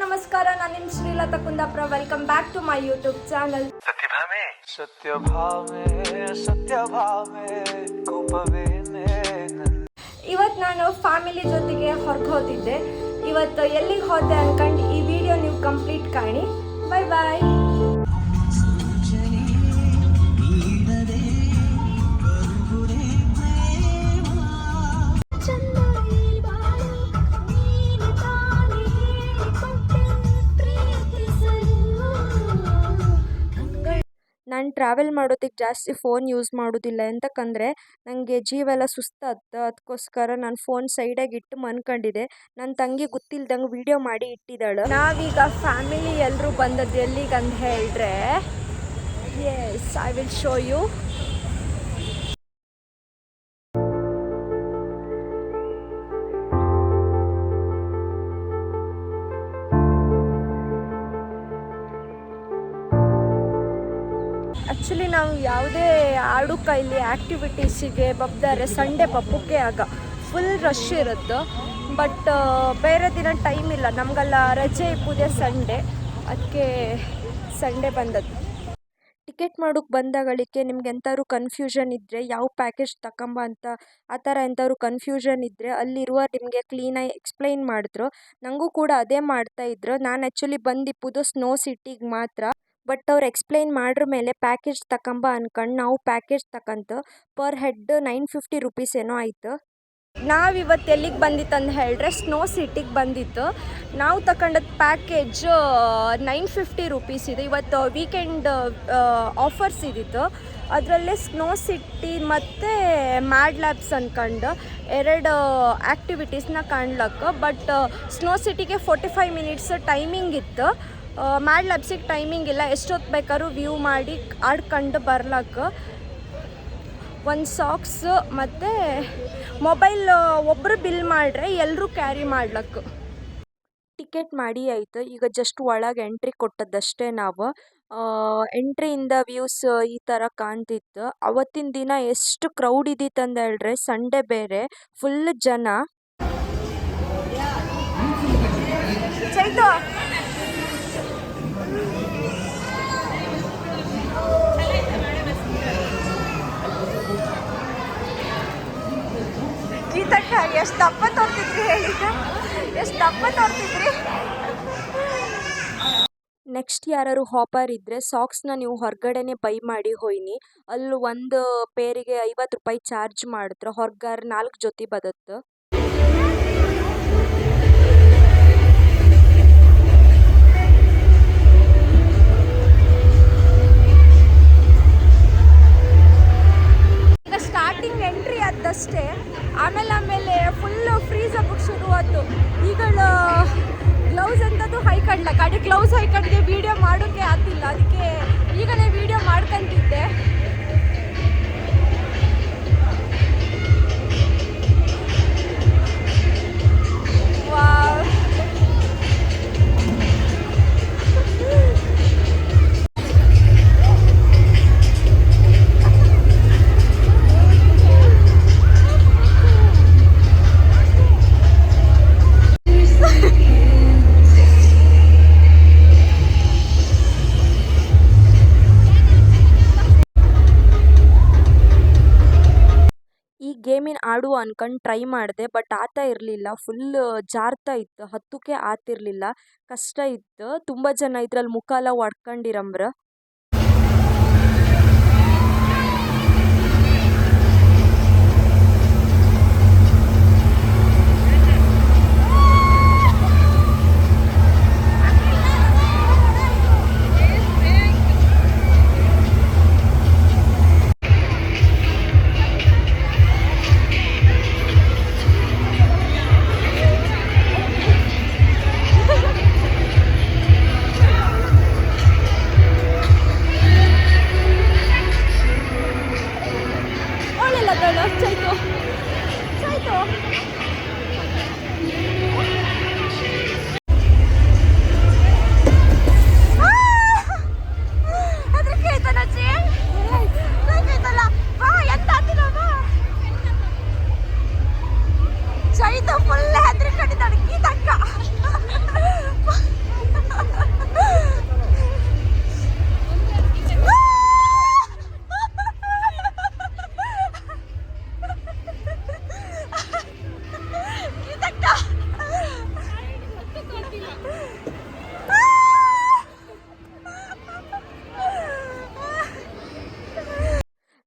ನಮಸ್ಕಾರ, ನಾನು ನಿಮ್ಮ Srilatha Kundapura. Welcome back to my YouTube channel. ಇವತ್ತು ನಾನು ಫ್ಯಾಮಿಲಿ ಜೊತೆಗೆ ಹೊರಗೆ ಹೋಗಿದ್ದೆ. ಇವತ್ತು ಎಲ್ಲಿಗೆ ಹೋದೆ ಅನ್ಕೊಂಡು ಈ ವಿಡಿಯೋ ನೀವು ಕಂಪ್ಲೀಟ್ ಕಾಣಿ. Bye bye. ನಾನು ಟ್ರಾವೆಲ್ ಮಾಡೋದಕ್ಕೆ ಜಾಸ್ತಿ ಫೋನ್ ಯೂಸ್ ಮಾಡೋದಿಲ್ಲ. ಎಂತಕ್ಕಂದರೆ ನನಗೆ ಜೀವೆಲ್ಲ ಸುಸ್ತಾಗ್ತದೆ. ಅದಕ್ಕೋಸ್ಕರ ನಾನು ಫೋನ್ ಸೈಡಾಗಿ ಇಟ್ಟು ಮನ್ಕೊಂಡಿದ್ದೆ. ನನ್ನ ತಂಗಿ ಗೊತ್ತಿಲ್ದಂಗೆ ವಿಡಿಯೋ ಮಾಡಿ ಇಟ್ಟಿದ್ದಾಳೆ. ನಾವೀಗ ಫ್ಯಾಮಿಲಿ ಎಲ್ಲರೂ ಬಂದದ್ದು ಎಲ್ಲಿಗೆ ಅಂತ ಹೇಳಿದ್ರೆ, yes I will show you. Actually ನಾವು ಯಾವುದೇ ಆಡು ಕೈಲಿ ಆ್ಯಕ್ಟಿವಿಟೀಸಿಗೆ ಬಬ್ದಾರೆ ಸಂಡೇ ಪಪ್ಪಕ್ಕೆ ಆಗ ಫುಲ್ ರಶ್ ಇರುತ್ತೆ. ಬಟ್ ಬೇರೆ ದಿನ ಟೈಮ್ ಇಲ್ಲ, ನಮಗೆಲ್ಲ ರಜೆ ಇಪ್ಪುದೇ ಸಂಡೇ. ಅದಕ್ಕೆ ಸಂಡೇ ಬಂದದ್ದು. ಟಿಕೆಟ್ ಮಾಡೋಕ್ಕೆ ಬಂದಾಗಳಿಗೆ ನಿಮ್ಗೆ ಎಂಥವ್ರು ಕನ್ಫ್ಯೂಷನ್ ಇದ್ದರೆ ಯಾವ ಪ್ಯಾಕೇಜ್ ತಗೊಂಬ ಅಂತ ಆ ಥರ ಎಂಥವ್ರು ಕನ್ಫ್ಯೂಷನ್ ಇದ್ದರೆ ಅಲ್ಲಿರುವ ನಿಮಗೆ ಕ್ಲೀನಾಗಿ ಎಕ್ಸ್ಪ್ಲೈನ್ ಮಾಡಿದ್ರು. ನನಗೂ ಕೂಡ ಅದೇ ಮಾಡ್ತಾಯಿದ್ರು. ನಾನು ಆ್ಯಕ್ಚುಲಿ ಬಂದಿಪ್ಪುದು ಸ್ನೋ ಸಿಟಿಗೆ ಮಾತ್ರ. ಬಟ್ ಅವ್ರು ಎಕ್ಸ್ಪ್ಲೈನ್ ಮಾಡ್ರ ಮೇಲೆ ಪ್ಯಾಕೇಜ್ ತಗೊಂಬ ಅನ್ಕೊಂಡು ನಾವು ಪ್ಯಾಕೇಜ್ ತಗೊಂತು. ಪರ್ ಹೆಡ್ 950 ರುಪೀಸ್ ಏನೋ ಆಯಿತು. ನಾವಿವತ್ತು ಎಲ್ಲಿಗೆ ಬಂದಿತ್ತು ಅಂತ ಹೇಳಿದ್ರೆ ಸ್ನೋ ಸಿಟಿಗೆ ಬಂದಿತ್ತು. ನಾವು ತಗೊಂಡದ್ದು ಪ್ಯಾಕೇಜ್ 950 ರುಪೀಸ್ ಇದೆ. ಇವತ್ತು ವೀಕೆಂಡ್ ಆಫರ್ಸ್ ಇದ್ದಿತ್ತು. ಅದರಲ್ಲೇ ಸ್ನೋ ಸಿಟಿ ಮತ್ತು ಮ್ಯಾಡ್ ಲ್ಯಾಬ್ಸ್ ಅಂದ್ಕೊಂಡು ಎರಡು ಆ್ಯಕ್ಟಿವಿಟೀಸ್ನ ಕಾಣ್ಲಕ್ಕೆ. ಬಟ್ ಸ್ನೋ ಸಿಟಿಗೆ 45 ಮಿನಿಟ್ಸ್ ಟೈಮಿಂಗ್ ಇತ್ತು. ಮ್ಯಾಡ್ ಲ್ಯಾಬ್ಸಿಗೆ ಟೈಮಿಂಗ್ ಇಲ್ಲ, ಎಷ್ಟೊತ್ತು ಬೇಕಾದ್ರೂ ವ್ಯೂ ಮಾಡಿ ಆಡ್ಕೊಂಡು ಬರ್ಲಕ್ಕೆ. ಒಂದು ಸಾಕ್ಸ್ ಮತ್ತು ಮೊಬೈಲ್ ಒಬ್ಬರು ಬಿಲ್ ಮಾಡ್ರೆ ಎಲ್ಲರೂ ಕ್ಯಾರಿ ಮಾಡ್ಲಕ್ಕೆ. ಟಿಕೆಟ್ ಮಾಡಿ ಆಯಿತು. ಈಗ ಜಸ್ಟ್ ಒಳಗೆ ಎಂಟ್ರಿ ಕೊಟ್ಟದ್ದಷ್ಟೇ ನಾವು. ಎಂಟ್ರಿಯಿಂದ ವ್ಯೂಸ್ ಈ ಥರ ಕಾಣ್ತಿತ್ತು. ಅವತ್ತಿನ ದಿನ ಎಷ್ಟು ಕ್ರೌಡ್ ಇದ್ದಿತ್ತು ಅಂತ ಹೇಳಿದ್ರೆ ಸಂಡೇ ಬೇರೆ ಫುಲ್ ಜನ. ಚೈತು ಗೀತಕ್ಕ ಎಷ್ಟು ದಪ್ಪ ತೋರ್ತಿದ್ರಿ ಹೇಳಿದ್ದ, ಎಷ್ಟು ದಪ್ಪ ತೋರ್ತಿದ್ರಿ. ನೆಕ್ಸ್ಟ್ ಯಾರು ಹಾಪರ್ ಇದ್ದರೆ ಸಾಕ್ಸ್ನ ನೀವು ಹೊರಗಡೆನೆ ಬೈ ಮಾಡಿ ಹೋಯ್ನಿ. ಅಲ್ಲಿ ಒಂದು ಪೇರಿಗೆ 50 ರೂಪಾಯಿ ಚಾರ್ಜ್ ಮಾಡಿದ್ರು. ಹೊರಗಾರ 4 ಜೊತೆ ಬದತ್ತು. ಈಗ ಸ್ಟಾರ್ಟಿಂಗ್ ಎಂಟ್ರಿ ಆದಷ್ಟೇ, ಆಮೇಲೆ ಫುಲ್ಲು ಫ್ರೀಸ್ ಆಗಕ್ಕೆ ಶುರುವಾಯ್ತು. ಈಗಳು ಗ್ಲೌಸ್ ಅಂತದ್ದು ಹೈಕಂಡ್ಲ ಕಡೆ ಗ್ಲೌಸ್ ಹೈಕಂಡಿಗೆ ವೀಡಿಯೋ ಮಾಡೋಕ್ಕೆ ಆಗ್ತಿಲ್ಲ. ಅದಕ್ಕೆ ಈಗಲೇ ವೀಡಿಯೋ ಮಾಡ್ಕೊಂತಿದ್ದೆ. ಗೇಮಿನ ಆಡು ಅನ್ಕೊಂಡು ಟ್ರೈ ಮಾಡಿದೆ. ಬಟ್ ಆತ ಇರಲಿಲ್ಲ, ಫುಲ್ ಜಾರ್ತಾ ಇತ್ತು. ಹತ್ತಕ್ಕೆ ಆತಿರಲಿಲ್ಲ, ಕಷ್ಟ ಇತ್ತು. ತುಂಬ ಜನ ಇದ್ರಲ್ಲಿ ಮುಖ ಎಲ್ಲ ಒಡ್ಕೊಂಡಿರಂಬ್ರ.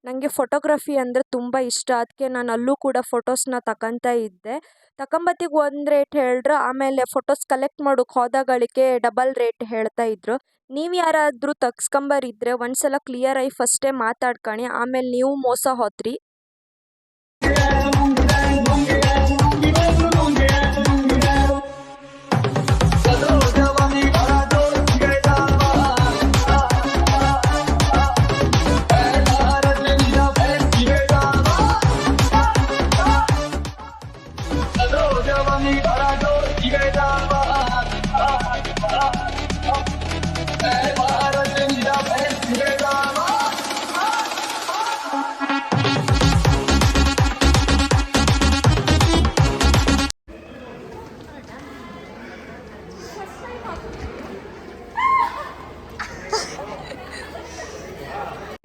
ನನಗೆ ಫೋಟೋಗ್ರಫಿ ಅಂದರೆ ತುಂಬ ಇಷ್ಟ. ಅದಕ್ಕೆ ನಾನು ಅಲ್ಲೂ ಕೂಡ ಫೋಟೋಸ್ನ ತಗೊತಾ ಇದ್ದೆ. ತಗೊಂಬತ್ತಿಗೆ ಒಂದು ರೇಟ್ ಹೇಳಿದ್ರು, ಆಮೇಲೆ ಫೋಟೋಸ್ ಕಲೆಕ್ಟ್ ಮಾಡೋಕೆ ಹೋದಾಗಳಿಗೆ ಡಬಲ್ ರೇಟ್ ಹೇಳ್ತಾ ಇದ್ರು. ನೀವು ಯಾರಾದರೂ ತಗ್ಸ್ಕೊಂಬರಿದ್ರೆ ಒಂದ್ಸಲ ಕ್ಲಿಯರಾಗಿ ಫಸ್ಟೇ ಮಾತಾಡ್ಕಣಿ, ಆಮೇಲೆ ನೀವು ಮೋಸ ಹೋತ್ರಿ.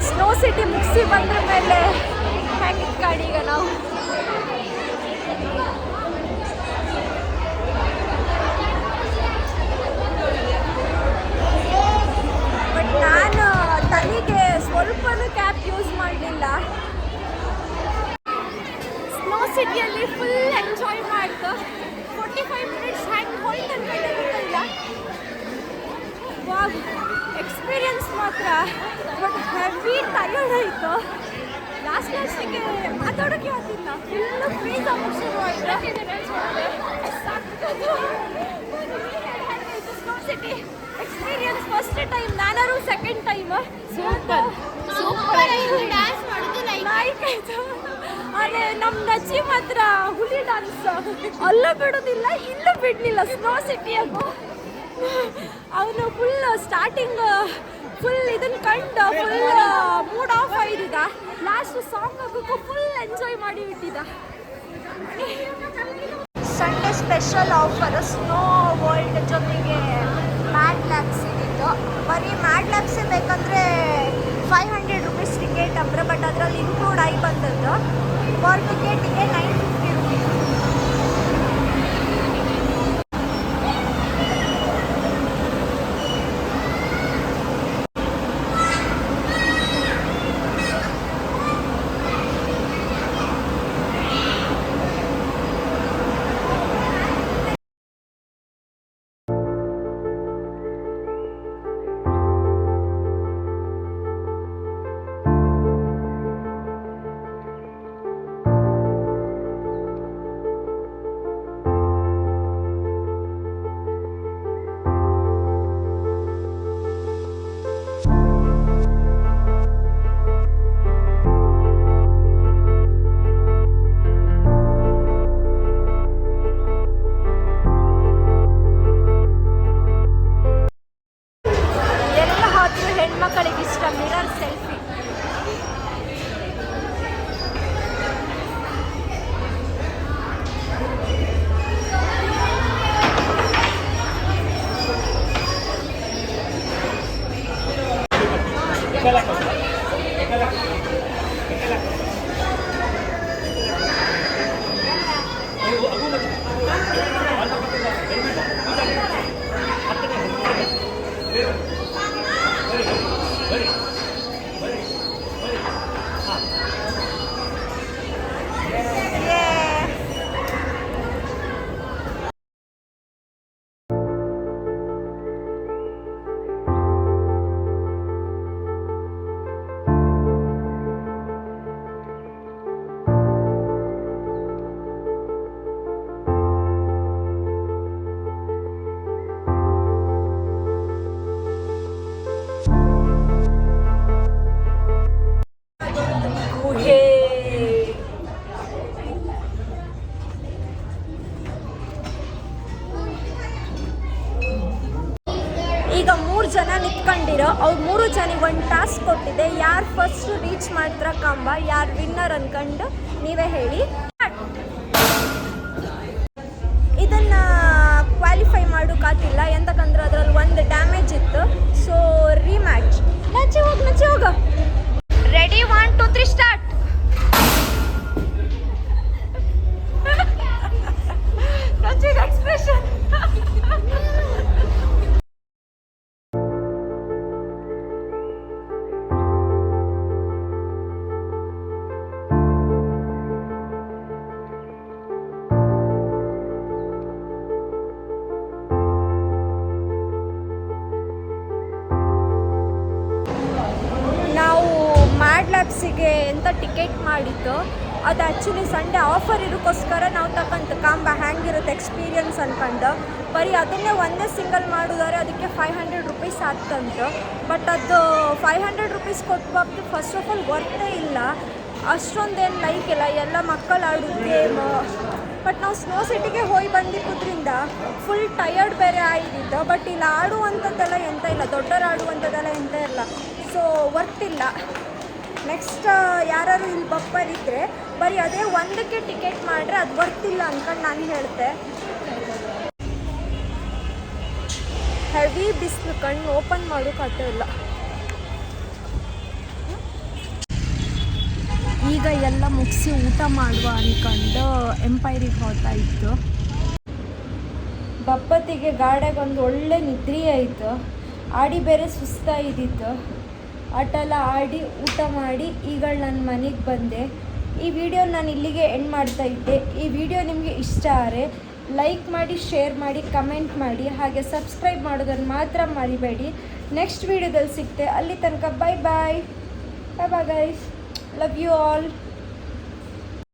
ಸ್ನೋ ಸಿಟಿ ಮುಗಿಸಿ ಬಂದ್ರ ಮೇಲೆ ಹೆಂಗೆ ಕಾಡೀಗ ನಾವು ಬಟ್ ನಾನು ತಲೆಗೆ ಸ್ವಲ್ಪನೂ ಕ್ಯಾಪ್ ಯೂಸ್ ಮಾಡಲಿಲ್ಲ. ಸ್ನೋ ಸಿಟಿಯಲ್ಲಿ ಫುಲ್ ಎಂಜಾಯ್ ಮಾಡ್ತು. 45 ಮಿನಿಟ್ಸ್ ಹ್ಯಾಂಗ್ ಹೋಯ್ತು ಅಂದ್ಕೊಂಡೆ ಗೊತ್ತಿಲ್ಲ. ವಾವ್, ಎಕ್ಸ್ಪೀರಿಯನ್ಸ್ ಮಾತ್ರ ಬಟ್ ಹೆವಿ ಟಯರ್ಡ್ ಆಯಿತು. ಲಾಸ್ಟಿಗೆ ಮಾತಾಡೋಕ್ಕೆ ಆಗ್ತಿಲ್ಲ, ಫುಲ್ಲು ಫ್ರೀಸ್ ಆಗೋಕ್ಕೆ ಶುರು ಆಯಿತು. Snow City experience first time, ನಾನಾರು ಸೆಕೆಂಡ್ ಟೈಮ್. ಸೂಪರ್ ಡ್ಯಾನ್ಸ್ ಮಾಡೋದು ಲೈಕ್ ಆಯ್ತು. ಅದೇ ನಮ್ಮ ನಚ್ಚಿ ಮಾತ್ರ ಹುಲಿ ಡ್ಯಾನ್ಸ್ ಅಲ್ಲೂ ಬಿಡೋದಿಲ್ಲ, ಇಲ್ಲೂ ಬಿಡಲಿಲ್ಲ. ಸ್ನೋ ಸಿಟಿಯಾಗೂ ಅವನು ಫುಲ್ ಸ್ಟಾರ್ಟಿಂಗ್ ಫುಲ್ ಇದನ್ನು ಕಂಡು ಫುಲ್ ಮೂಡ್ ಆಫ್ ಆಗಿದ್ದ. ಲಾಸ್ಟ್ ಸಾಂಗ್ ಆಗೋಕ್ಕೂ ಫುಲ್ ಎಂಜಾಯ್ ಮಾಡಿ ಬಿಟ್ಟಿದ್ದ. Sunday special offer Snow World ಜೊತೆಗೆ ಮ್ಯಾಡ್ ಲ್ಯಾಬ್ಸ್ ಇದ್ದಿತ್ತು. ಬರೀ ಮ್ಯಾಡ್ ಲ್ಯಾಬ್ಸೇ ಬೇಕಂದರೆ 500 ರುಪೀಸ್ ಟಿಕೆಟ್ ಅಂದ್ರೆ, ಬಟ್ ಅದರಲ್ಲಿ ಇನ್ಕ್ಲೂಡ್ ಆಗಿ ಬಂದದ್ದು. ಪರ್ ಟಿಕೆಟಿಗೆ 950 ರುಪೀಸ್. ಹೆಣ್ಮಕ್ಕಳಿಗೆ ಇಷ್ಟ ಮಿರರ್ ಸೆಲ್ಫಿ. ಈಗ 3 ಜನ ನಿಂತ್ಕೊಂಡಿರೋ, ಅವ್ರು 3 ಜನಿಗೆ ಒಂದು ಟಾಸ್ಕ್ ಕೊಟ್ಟಿದೆ. ಯಾರು ಫಸ್ಟ್ ರೀಚ್ ಮಾಡ್ತಾರ ಕಂಬ, ಯಾರು ವಿನ್ನರ್ ಅನ್ಕೊಂಡು ನೀವೇ ಹೇಳಿ. ಇದನ್ನ ಕ್ವಾಲಿಫೈ ಮಾಡೋಕ್ಕಾಗಿಲ್ಲ, ಎಂತಕ್ಕಂದ್ರೆ ಅದರಲ್ಲಿ ಒಂದು ಡ್ಯಾಮೇಜ್ ಇತ್ತು. So rematch. ನಚ್ಚಿ ಹೋಗ. Ready 1 2 3 start. ನಚ್ಚಿದ ಎಕ್ಸ್ಪ್ರೆಷನ್ ಲ್ಯಾಬ್ಸಿಗೆ ಅಂತ ಟಿಕೆಟ್ ಮಾಡಿತ್ತು. ಅದು ಆ್ಯಕ್ಚುಲಿ ಸಂಡೇ ಆಫರ್ ಇರೋಕ್ಕೋಸ್ಕರ ನಾವು ತಗೊಂಡು ಕಾಂಬ ಹ್ಯಾಂಗಿರುತ್ತೆ ಎಕ್ಸ್ಪೀರಿಯನ್ಸ್ ಅನ್ಕೊಂಡು ಬರೀ ಅದನ್ನೇ ಒಂದೇ ಸಿಂಗಲ್ ಮಾಡಿದರೆ ಅದಕ್ಕೆ 500 ರುಪೀಸ್ ಆಗ್ತಂತು. ಬಟ್ ಅದು 500 ರುಪೀಸ್ ಕೊಟ್ಟು ಫಸ್ಟ್ ಆಫ್ ಆಲ್ ವರ್ತೇ ಇಲ್ಲ, ಅಷ್ಟೊಂದೇನು ಲೈಕ್ ಇಲ್ಲ, ಎಲ್ಲ ಮಕ್ಕಳು ಆಡೋ ಗೇಮ್. ಬಟ್ ನಾವು ಸ್ನೋ ಸಿಟಿಗೆ ಹೋಗಿ ಬಂದಿದ್ದರಿಂದ ಫುಲ್ ಟಯರ್ಡ್ ಬೇರೆ ಆಗಿದ್ದು. ಬಟ್ ಇಲ್ಲಿ ಆಡುವಂಥದ್ದೆಲ್ಲ ಎಂತ ಇಲ್ಲ, ದೊಡ್ಡವರು ಆಡುವಂಥದ್ದೆಲ್ಲ ಎಂತ ಇಲ್ಲ, ಸೊ ವರ್ತಿಲ್ಲ. ನೆಕ್ಸ್ಟ್ ಯಾರು ಇಲ್ಲಿ ಬಪ್ಪರಿದ್ದರೆ ಬರೀ ಅದೇ ಒಂದಕ್ಕೆ ಟಿಕೆಟ್ ಮಾಡಿದ್ರೆ ಅದು ವರ್ತಿಲ್ಲ ಅಂದ್ಕೊಂಡು ನಾನು ಹೇಳ್ತೆ. ಹೆವಿ ಬಿಸಿಲು, ಕಣ್ಣು ಓಪನ್ ಮಾಡೋಕ್ಕಾಗ್ತಾ ಇಲ್ಲ. ಈಗ ಎಲ್ಲ ಮುಗಿಸಿ ಊಟ ಮಾಡುವ ಅಂದ್ಕೊಂಡು ಎಂಪೈರಿಗೆ ಹೋಗ್ತಾ ಇತ್ತು. ಬಪ್ಪತ್ತಿಗೆ ಗಾಡಿಯಾಗ ಒಂದು ಒಳ್ಳೆ ನಿದ್ರೆ ಆಯಿತು, ಆಡಿ ಬೇರೆ ಸುಸ್ತಾಯಿದ್ದಿತ್ತು. ಆಟೆಲ್ಲ ಆಡಿ ಊಟ ಮಾಡಿ ಈಗ ನನ್ನ ಮನೆಗೆ ಬಂದೆ. ಈ ವಿಡಿಯೋ ನಾನು ಇಲ್ಲಿಗೆ ಎಂಡ್ ಮಾಡ್ತಾ ಇದ್ದೆ. ಈ ವಿಡಿಯೋ ನಿಮಗೆ ಇಷ್ಟ ಆದರೆ ಲೈಕ್ ಮಾಡಿ, ಶೇರ್ ಮಾಡಿ, ಕಮೆಂಟ್ ಮಾಡಿ, ಹಾಗೆ ಸಬ್ಸ್ಕ್ರೈಬ್ ಮಾಡೋದನ್ನು ಮಾತ್ರ ಮರಿಬೇಡಿ. ನೆಕ್ಸ್ಟ್ ವಿಡಿಯೋದಲ್ಲಿ ಸಿಗ್ತೆ. ಅಲ್ಲಿ ತನಕ bye bye bye bye guys. Love you all.